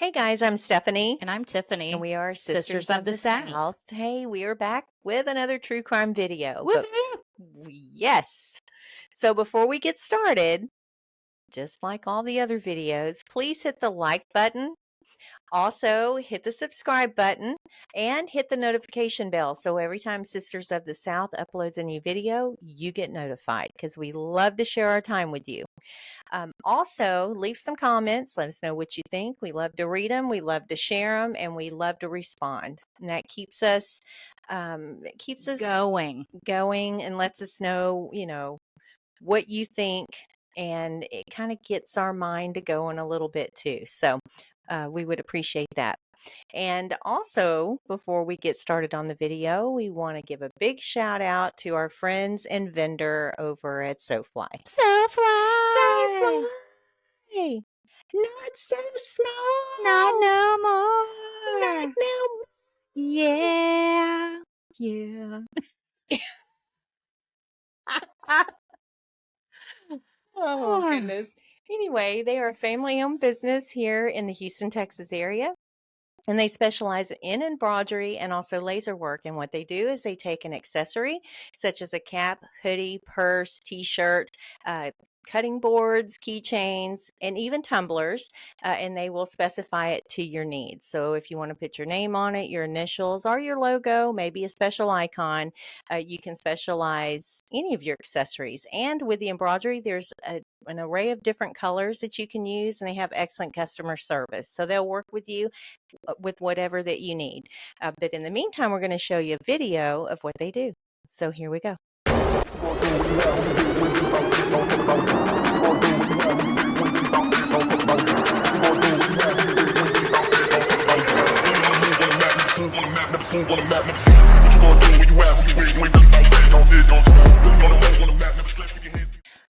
Hey guys, I'm Stephanie, And I'm Tiffany. and we are Sisters Sisters of of the the South. South. Hey, we are back with another true crime video. Woohoo! Yes. So before we get started, just like all the other videos, please hit the like button. Also, hit the subscribe button and hit the notification bell. So every time Sisters of the South uploads a new video, you get notified because we love to share our time with you. Also, leave some comments. Let us know what you think. We love to read them, we love to share them, and we love to respond. And that keeps us, Going. going and lets us know, what you think, and it kind of gets our mind to going a little bit too. So we would appreciate that. And also, before we get started on the video, we want to give a big shout out to our friends and vendor over at SoFly. So SoFly! fly. Not so small! Not no Not more. no Yeah. Yeah. Oh, Oh, goodness. Anyway, they are a family owned business here in the Houston, Texas area. And they specialize in embroidery and also laser work. And what they do is they take an accessory, such as a cap, hoodie, purse, t shirt, cutting boards, keychains, and even tumblers, and they will specify it to your needs. So if you want to put your name on it, your initials, or your logo, maybe a special icon, you can specialize any of your accessories. And with the embroidery, there's an array of different colors that you can use, and they have excellent customer service. So they'll work with you with whatever that you need. But in the meantime, we're going to show you a video of what they do. So here we go.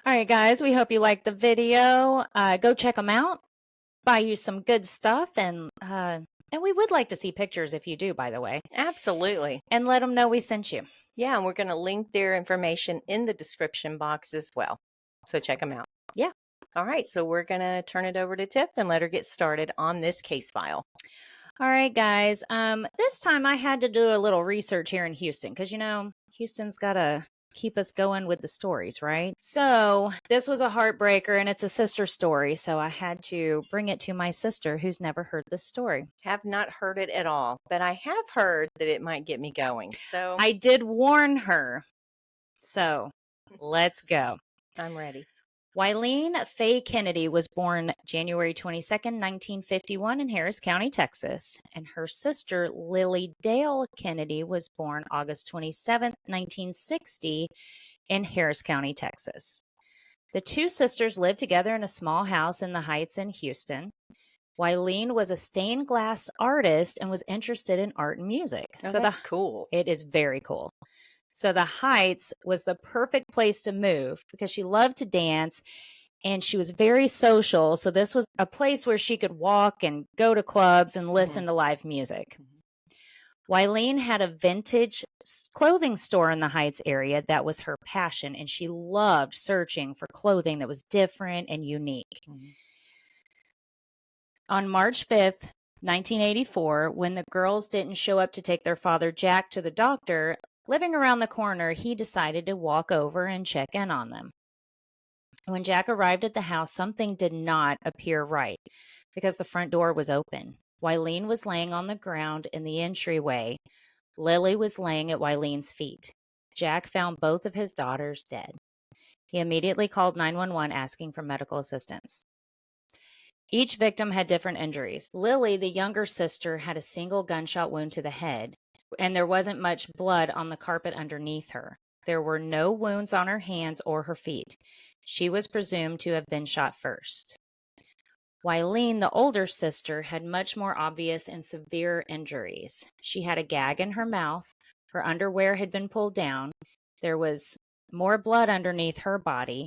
All right, guys, we hope you liked the video. Go check them out. Buy you some good stuff. And we would like to see pictures if you do, by the way. Absolutely. And let them know we sent you. Yeah, and we're going to link their information in the description box as well. So check them out. Yeah. All right, so we're going to turn it over to Tiff and let her get started on this case file. All right, guys. This time I had to do a little research here in Houston because, Houston's got to keep us going with the stories, right? So this was a heartbreaker and it's a sister story. So I had to bring it to my sister who's never heard this story. Have not heard it at all, but I have heard that it might get me going. So I did warn her. So let's go. I'm ready. Yleen Faye Kennedy was born January 22nd, 1951 in Harris County, Texas, and her sister Lily Dale Kennedy was born August 27th, 1960 in Harris County, Texas. The two sisters lived together in a small house in the Heights in Houston. Yleen was a stained glass artist and was interested in art and music. Oh, so that's cool. It is very cool. So the Heights was the perfect place to move because she loved to dance and she was very social. So this was a place where she could walk and go to clubs and listen to live music. Yleen had a vintage clothing store in the Heights area that was her passion, and she loved searching for clothing that was different and unique. On March 5th, 1984, when the girls didn't show up to take their father Jack to the doctor, living around the corner, he decided to walk over and check in on them. When Jack arrived at the house, something did not appear right because the front door was open. Yleen was laying on the ground in the entryway. Lily was laying at Yleen's feet. Jack found both of his daughters dead. He immediately called 911 asking for medical assistance. Each victim had different injuries. Lily, the younger sister, had a single gunshot wound to the head, and there wasn't much blood on the carpet underneath her. There were no wounds on her hands or her feet. She was presumed to have been shot first. Yleen, the older sister, had much more obvious and severe injuries. She had a gag in her mouth. Her underwear had been pulled down. There was more blood underneath her body.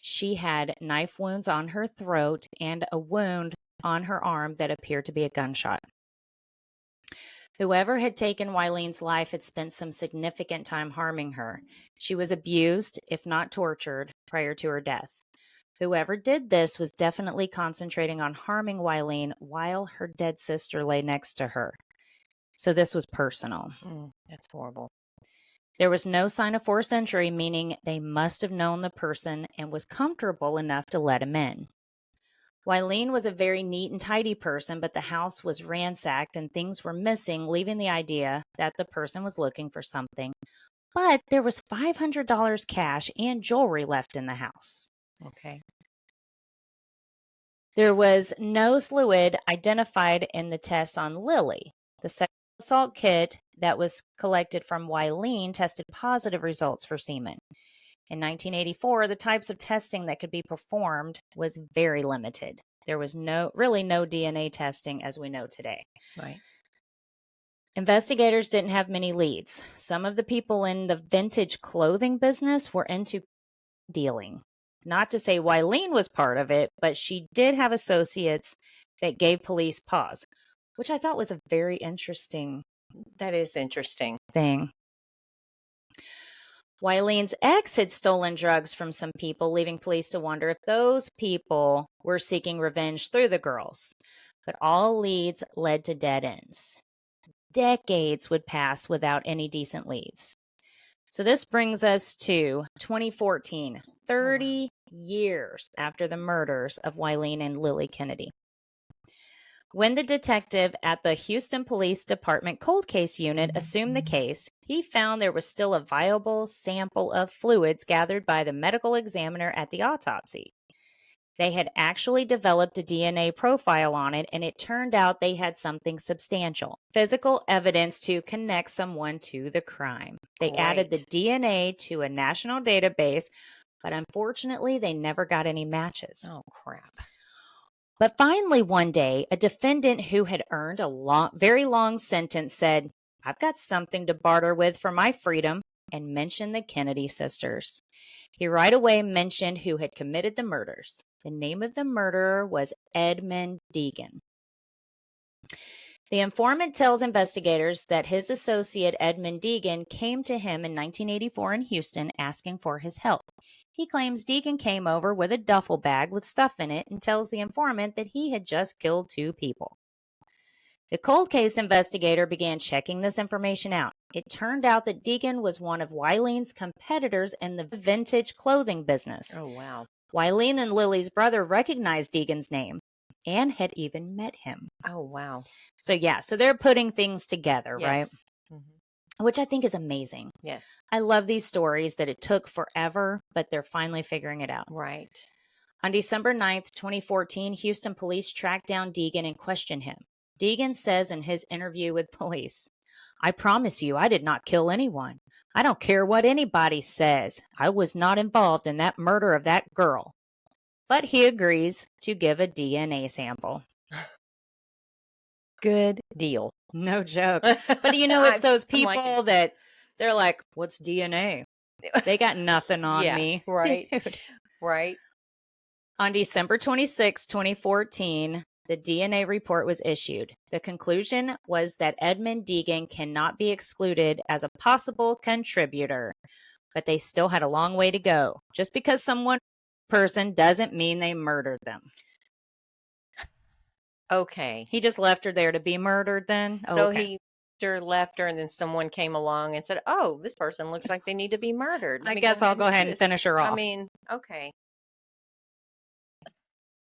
She had knife wounds on her throat and a wound on her arm that appeared to be a gunshot. Whoever had taken Yleen's life had spent some significant time harming her. She was abused, if not tortured, prior to her death. Whoever did this was definitely concentrating on harming Yleen while her dead sister lay next to her. So this was personal. That's horrible. There was no sign of forced entry, meaning they must have known the person and was comfortable enough to let him in. Yleen was a very neat and tidy person, but the house was ransacked and things were missing, leaving the idea that the person was looking for something. But there was $500 cash and jewelry left in the house. Okay. There was no fluid identified in the tests on Lillie. The sexual assault kit that was collected from Yleen tested positive results for semen. In 1984, the types of testing that could be performed was very limited. There was really no DNA testing as we know today. Right. Investigators didn't have many leads. Some of the people in the vintage clothing business were into dealing. Not to say Yleen was part of it, but she did have associates that gave police pause, which I thought was a very interesting That is interesting. thing. Yleen's ex had stolen drugs from some people, leaving police to wonder if those people were seeking revenge through the girls. But all leads led to dead ends. Decades would pass without any decent leads. So this brings us to 2014, 30 years after the murders of Yleen and Lillie Kennedy. When the detective at the Houston Police Department Cold Case Unit assumed the case, he found there was still a viable sample of fluids gathered by the medical examiner at the autopsy. They had actually developed a DNA profile on it, and it turned out they had something substantial, physical evidence to connect someone to the crime. They added the Great. DNA to a national database, but unfortunately, they never got any matches. Oh, crap. But finally, one day, a defendant who had earned a very long sentence said, "I've got something to barter with for my freedom," and mentioned the Kennedy sisters. He right away mentioned who had committed the murders. The name of the murderer was Edmund Deegan. The informant tells investigators that his associate Edmund Deegan came to him in 1984 in Houston asking for his help. He claims Deegan came over with a duffel bag with stuff in it and tells the informant that he had just killed 2 people. The cold case investigator began checking this information out. It turned out that Deegan was one of Yleen's competitors in the vintage clothing business. Oh, wow. Yleen and Lillie's brother recognized Deegan's name and had even met him. Oh, wow. So they're putting things together, Yes. right? Mm-hmm. Which I think is amazing. Yes. I love these stories that it took forever, but they're finally figuring it out. Right. On December 9th, 2014, Houston police tracked down Deegan and questioned him. Deegan says in his interview with police, "I promise you, I did not kill anyone. I don't care what anybody says. I was not involved in that murder of that girl." But he agrees to give a DNA sample. Good deal. No joke. But it's those people like that they're like, "What's DNA? They got nothing on Yeah, me." right. Dude. Right. On December 26, 2014, the DNA report was issued. The conclusion was that Edmund Deegan cannot be excluded as a possible contributor, but they still had a long way to go. Just because someone person doesn't mean they murdered them. Okay. He just left her there to be murdered then? So Okay. he left her, and then someone came along and said, "Oh, this person looks like they need to be murdered. Let I me guess I'll go do ahead and this." finish her off. I mean, okay.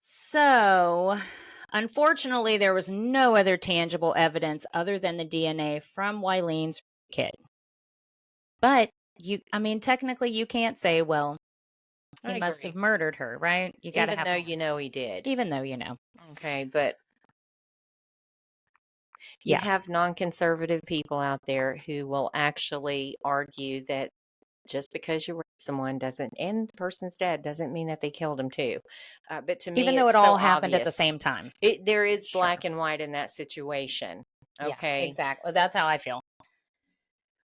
So, unfortunately, there was no other tangible evidence other than the DNA from Yleen's kid. But technically you can't say, well, he I must agree. have murdered her, right? You got to Even have though you know he did. even though you know. Okay, but you Yeah. have non-conservative people out there who will actually argue that just because you rape someone and the person's dead doesn't mean that they killed him too. But to me, Even though it's it all so happened at the obvious. same time. There is Sure. black and white in that situation. Yeah, Okay. exactly. That's how I feel.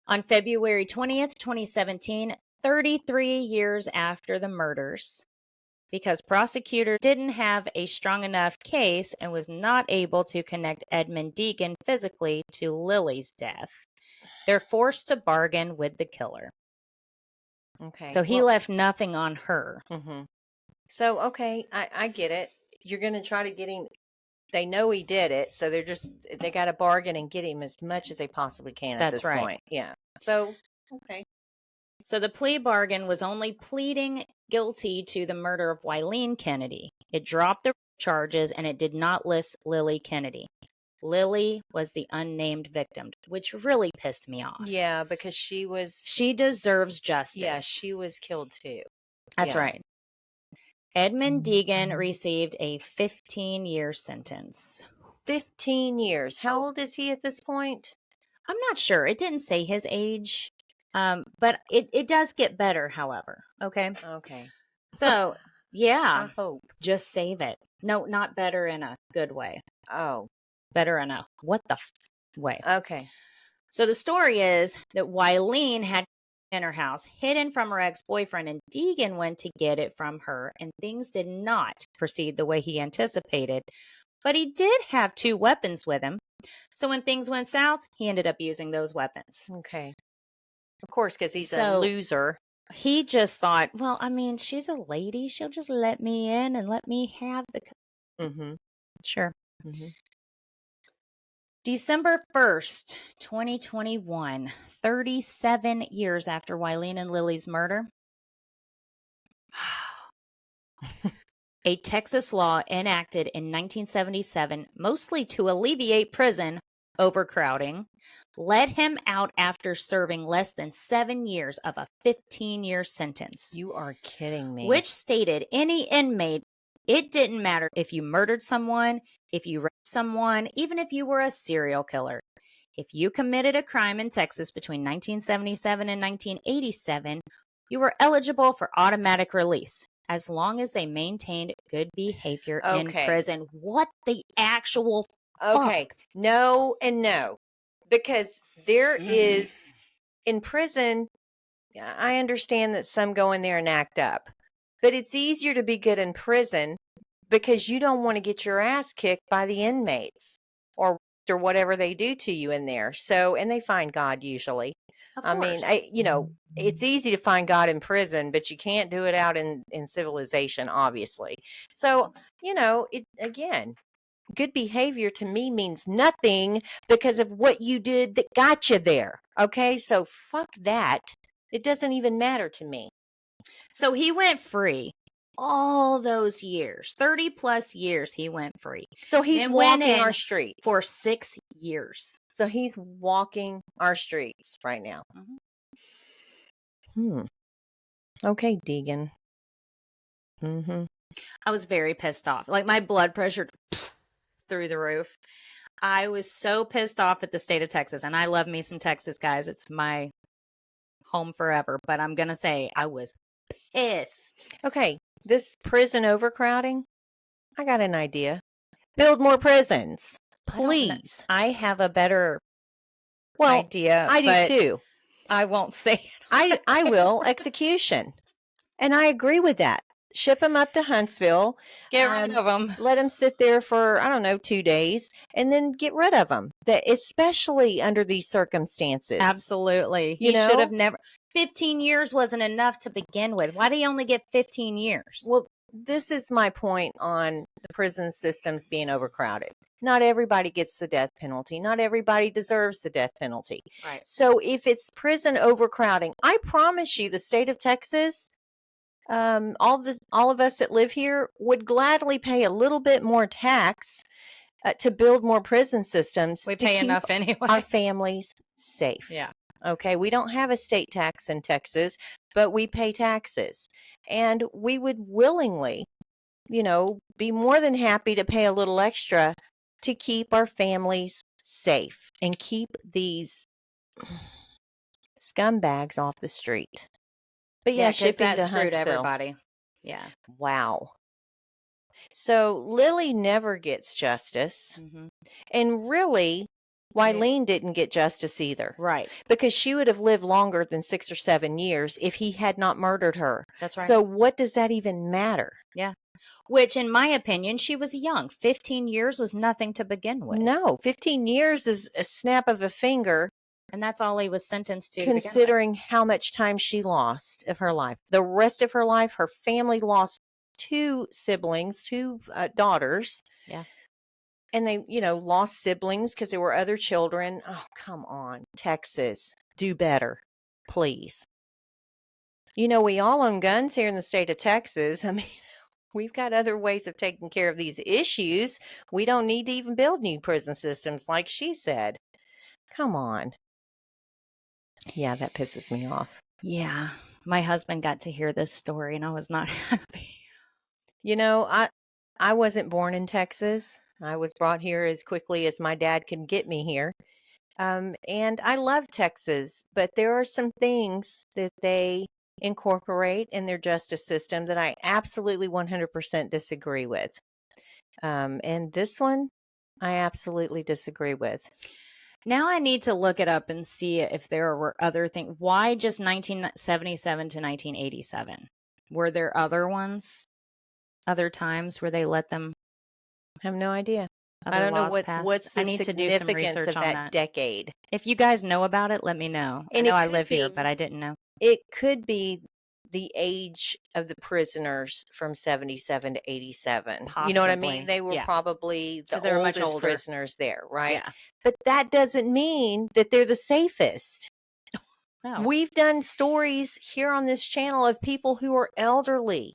On February 20th, 2017, 33 years after the murders, because prosecutor didn't have a strong enough case and was not able to connect Edmund Deegan physically to Lillie's death, they're forced to bargain with the killer. Okay. So he left nothing on her. Mm-hmm. So, okay, I get it. You're going to try to get him. They know he did it, so they got to bargain and get him as much as they possibly can at That's this right. point. Yeah. So, okay. So the plea bargain was only pleading guilty to the murder of Yleen Kennedy. It dropped the charges and it did not list Lillie Kennedy. Lillie was the unnamed victim, which really pissed me off. Yeah, because She deserves justice. she was killed too. That's Yeah. right. Edmund Deegan received a 15-year sentence. 15 years. How old is he at this point? I'm not sure. It didn't say his age, but it does get better, however. Okay. Okay. So, yeah, I hope. just save it. No, not better in a good way. Oh, Better in a what the way. okay. So the story is that Yleen had in her house hidden from her ex-boyfriend, and Deegan went to get it from her, and things did not proceed the way he anticipated. But he did have 2 weapons with him. So when things went south, he ended up using those weapons. Okay. Of course, because he's a So loser. he just thought, well, I mean, she's a lady. She'll just let me in and let me have the. Mm-hmm. Sure. Mm-hmm. December 1st, 2021, 37 years after Yleen and Lillie's murder, a Texas law enacted in 1977, mostly to alleviate prison overcrowding, let him out after serving less than 7 years of a 15-year sentence. You are kidding me. Which stated any inmate, it didn't matter if you murdered someone, if you raped someone, even if you were a serial killer. If you committed a crime in Texas between 1977 and 1987, you were eligible for automatic release as long as they maintained good behavior in prison. What the actual Okay. fuck? No and no. Because there is, in prison, I understand that some go in there and act up. But it's easier to be good in prison because you don't want to get your ass kicked by the inmates or whatever they do to you in there. So, and they find God usually. Of I mean, course. it's easy to find God in prison, but you can't do it out in civilization, obviously. So, it again, good behavior to me means nothing because of what you did that got you there. Okay, so fuck that. It doesn't even matter to me. So he went free all those years, 30 plus years he went free. So he's Then went walking our in streets. for 6 years. So he's walking our streets right now. Okay, Deegan. I was very pissed off. Like my blood pressure through the roof. I was so pissed off at the state of Texas, and I love me some Texas, guys. It's my home forever. But I'm going to say I was pissed. Okay, this prison overcrowding, I got an idea. Build more prisons, please. I have a better idea. I do too. I won't say it. I will. Execution. And I agree with that. Ship them up to Huntsville. Get rid of them. Let them sit there for, 2 days, and then get rid of them. Especially under these circumstances. Absolutely. He should have never. 15 years wasn't enough to begin with. Why do you only get 15 years? Well, this is my point on the prison systems being overcrowded. Not everybody gets the death penalty. Not everybody deserves the death penalty. Right. So if it's prison overcrowding, I promise you the state of Texas, all of us that live here would gladly pay a little bit more tax to build more prison systems. We pay enough anyway. Our families safe. Yeah. Okay, we don't have a state tax in Texas, but we pay taxes. And we would willingly, be more than happy to pay a little extra to keep our families safe and keep these scumbags off the street. But yeah, shipping that to screwed Huntsville. everybody. Yeah. Wow. So Lillie never gets justice. And really, Yleen didn't get justice either. Right. Because she would have lived longer than 6 or 7 years if he had not murdered her. That's right. So what does that even matter? Yeah. Which, in my opinion, she was young. 15 years was nothing to begin with. No, 15 years is a snap of a finger. And that's all he was sentenced to. Considering how much time she lost of her life. The rest of her life, her family lost two siblings, two daughters. Yeah. And they, lost siblings because there were other children. Oh, come on, Texas, do better, please. We all own guns here in the state of Texas. I mean, we've got other ways of taking care of these issues. We don't need to even build new prison systems, like she said. Come on. Yeah, that pisses me off. Yeah. My husband got to hear this story and I was not happy. I wasn't born in Texas. I was brought here as quickly as my dad could get me here. And I love Texas, but there are some things that they incorporate in their justice system that I absolutely 100% disagree with. And this one, I absolutely disagree with. Now I need to look it up and see if there were other things. Why just 1977 to 1987? Were there other ones? Other times where they let them? I have no idea. I Other don't know laws passed? what's I the need to do some significance research of on that that. decade. If you guys know about it, let me know. I And know it I could live here, be but I didn't know. it could be the age of the prisoners from 77 to 87. You know what I mean? Possibly. They were Yeah. probably the 'Cause they were much oldest older. prisoners there, right? Yeah. But that doesn't mean that they're the safest. No. We've done stories here on this channel of people who are elderly,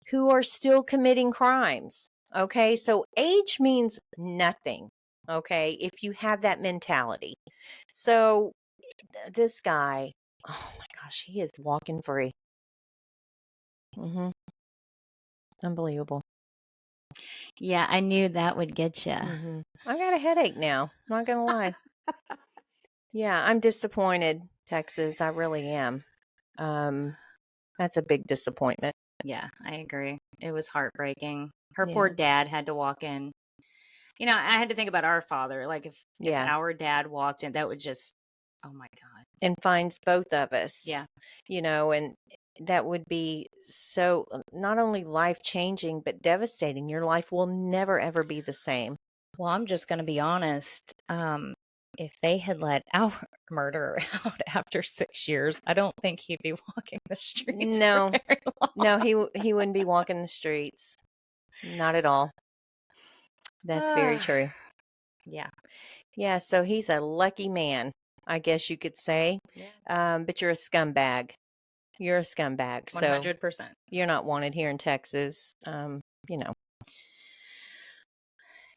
who are still committing crimes. Okay, so age means nothing. Okay, if you have that mentality. So this guy, oh my gosh, he is walking free. Unbelievable. Yeah, I knew that would get you. I got a headache now. Not gonna lie. Yeah, I'm disappointed, Texas. I really am. That's a big disappointment. Yeah, I agree. It was heartbreaking. Her Yeah. poor dad had to walk in. I had to think about our father. Like if Yeah. our dad walked in, that would just, oh my God. And finds both of us. Yeah. And that would be so not only life changing, but devastating. Your life will never, ever be the same. Well, I'm just going to be honest. If they had let our murderer out after 6 years, I don't think he'd be walking the streets No, for very long. no, he wouldn't be walking the streets. Not at all. That's very true. Yeah. Yeah, so he's a lucky man, I guess you could say. Yeah. But you're a scumbag. You're a scumbag. So 100%. you're not wanted here in Texas.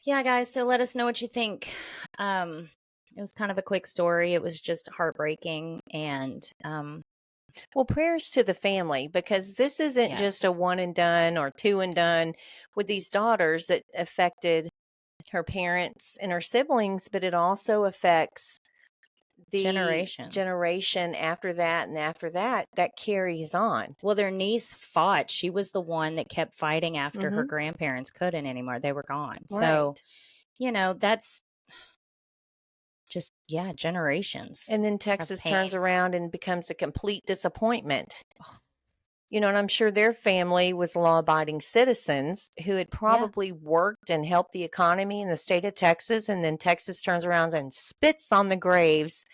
Yeah, guys. So let us know what you think. It was kind of a quick story. It was just heartbreaking. And Well, prayers to the family, because this isn't just yes. a one and done or two and done with these daughters that affected her parents and her siblings, but it also affects the Generations. generation after that and after that carries on. Well, their niece fought. She was the one that kept fighting after her grandparents couldn't anymore. They were gone. So, that's just, generations. And then Texas turns around and becomes a complete disappointment. And I'm sure their family was law-abiding citizens who had probably worked and helped the economy in the state of Texas. And then Texas turns around and spits on the graves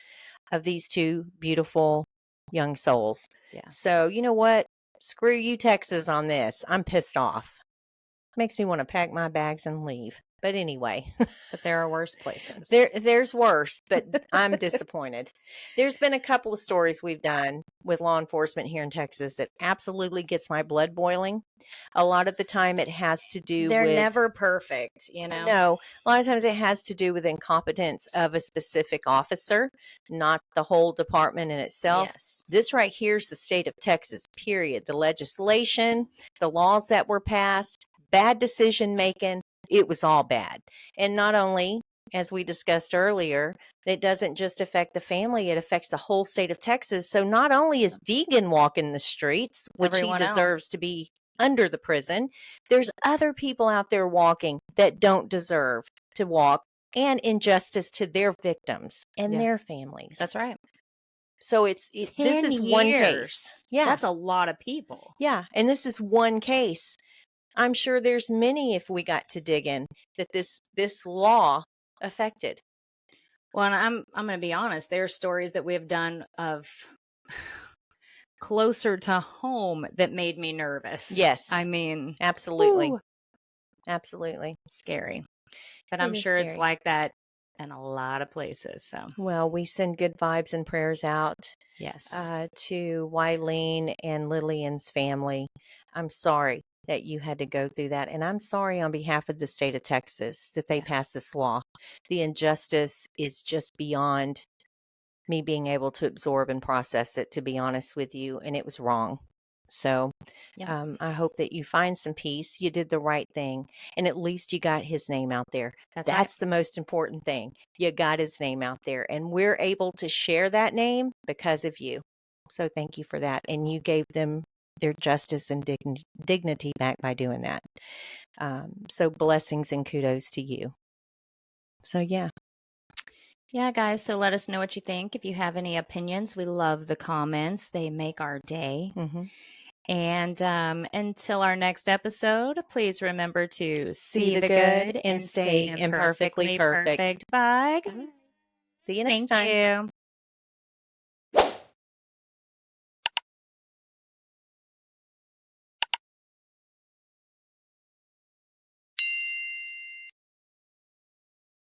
of these two beautiful young souls. Yeah. So, you know what? Screw you, Texas, on this. I'm pissed off. Makes me want to pack my bags and leave. But anyway. But there are worse places. There's worse, but I'm disappointed. There's been a couple of stories we've done with law enforcement here in Texas that absolutely gets my blood boiling. A lot of the time it has to do They're with... never perfect, No, a lot of times it has to do with incompetence of a specific officer, not the whole department in itself. Yes. This right here is the state of Texas, period. The legislation, the laws that were passed, bad decision making, it was all bad. And not only, as we discussed earlier, it doesn't just affect the family, it affects the whole state of Texas. So not only is Deegan walking the streets, which Everyone he deserves else. to be under the prison, there's other people out there walking that don't deserve to walk, and injustice to their victims and their families. That's right. So this is one case. Yeah. That's a lot of people. Yeah. And this is one case. I'm sure there's many, if we got to dig in, that this law affected. Well, and I'm going to be honest. There are stories that we have done of closer to home that made me nervous. Yes. I mean, Absolutely. whew, Absolutely. scary. But It I'm is sure it's scary. like that in a lot of places. So, Well, we send good vibes and prayers out yes. to Yleen and Lillian's family. I'm sorry that you had to go through that. And I'm sorry on behalf of the state of Texas that they Yeah. passed this law. The injustice is just beyond me being able to absorb and process it, to be honest with you. And it was wrong. So Yeah. I hope that you find some peace. You did the right thing. And at least you got his name out there. That's right. That's the most important thing. You got his name out there. And we're able to share that name because of you. So thank you for that. And you gave them their justice and dignity back by doing that. So blessings and kudos to you. So, yeah. Yeah, guys. So let us know what you think. If you have any opinions, we love the comments, they make our day. Mm-hmm. And until our next episode, please remember to See see the the good good and and stay stay imperfectly imperfectly perfect. perfect. Bye. See you next Thank time. you.